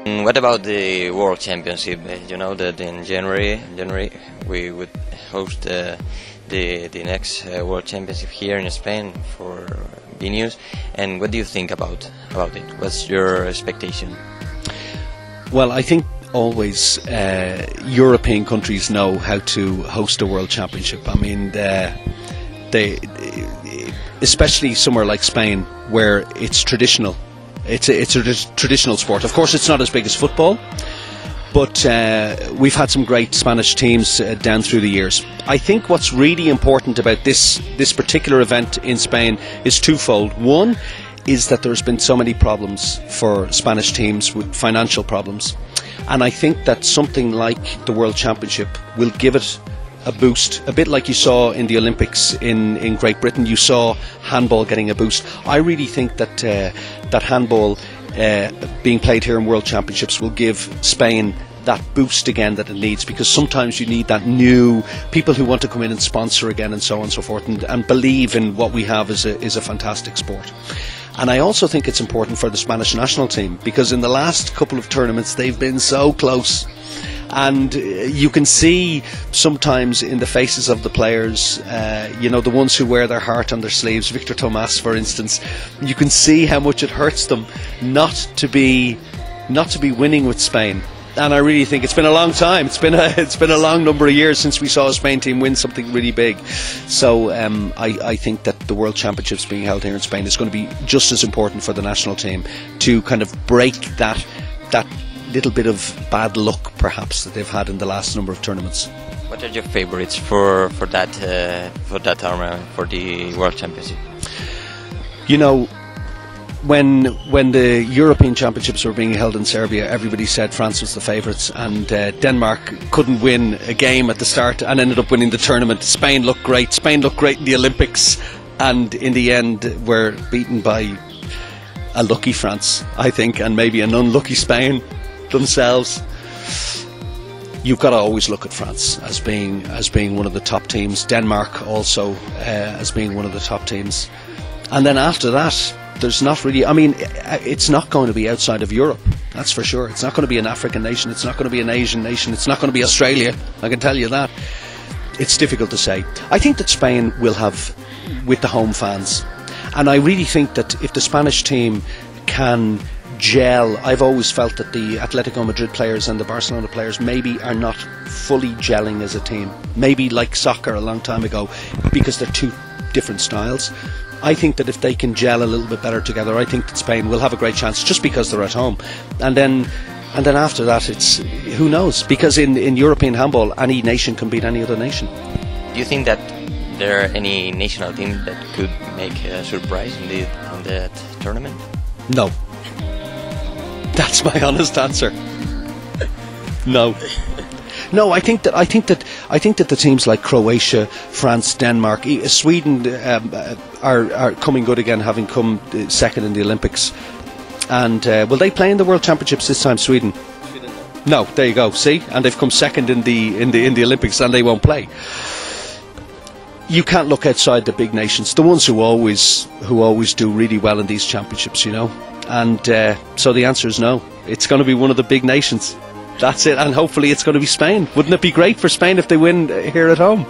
What about the World Championship? You know that in January we would host the next World Championship here in Spain for Vilnius. And what do you think about it? What's your expectation? Well, I think always European countries know how to host a World Championship. I mean, they especially somewhere like Spain, where it's traditional. It's a traditional sport. Of course, it's not as big as football, but we've had some great Spanish teams down through the years. I think what's really important about this particular event in Spain is twofold. One is that there's been so many problems for Spanish teams with financial problems, and I think that something like the World Championship will give it a boost, a bit like you saw in the Olympics in Great Britain. You saw handball getting a boost. I really think that that handball being played here in World Championships will give Spain that boost again that it needs, because sometimes you need that new people who want to come in and sponsor again and so on and so forth, and believe in what we have is a fantastic sport. And I also think it's important for the Spanish national team, because in the last couple of tournaments they've been so close. And you can see sometimes in the faces of the players, you know, the ones who wear their heart on their sleeves, Victor Tomás for instance, you can see how much it hurts them not to be winning with Spain. And I really think it's been a long time. It's been a long number of years since we saw a Spain team win something really big. So I think that the World Championships being held here in Spain is going to be just as important for the national team to kind of break that little bit of bad luck perhaps that they've had in the last number of tournaments. What are your favourites for that tournament, for the World Championship? You know, when the European Championships were being held in Serbia, everybody said France was the favourites, and Denmark couldn't win a game at the start and ended up winning the tournament. Spain looked great in the Olympics, and in the end were beaten by a lucky France, I think, and maybe an unlucky Spain themselves. You've got to always look at France as being one of the top teams. Denmark also as being one of the top teams, and then after that there's not really, I mean, it's not going to be outside of Europe, that's for sure. It's not going to be an African nation, it's not going to be an Asian nation, it's not going to be Australia, I can tell you that. It's difficult to say. I think that Spain will have with the home fans, and I really think that if the Spanish team can gel, I've always felt that the Atletico Madrid players and the Barcelona players maybe are not fully gelling as a team, maybe like soccer a long time ago, because they're two different styles. I think that if they can gel a little bit better together, I think that Spain will have a great chance, just because they're at home. And then after that, it's who knows, because in European handball any nation can beat any other nation. Do you think that there are any national team that could make a surprise in that tournament? No. That's my honest answer. No. No, I think that the teams like Croatia, France, Denmark, Sweden are coming good again, having come second in the Olympics. And will they play in the World Championships this time, Sweden? No, there you go. See, and they've come second in the Olympics, and they won't play. You can't look outside the big nations, the ones who always do really well in these championships, you know. And so the answer is no. It's going to be one of the big nations. That's it, and hopefully it's going to be Spain. Wouldn't it be great for Spain if they win here at home?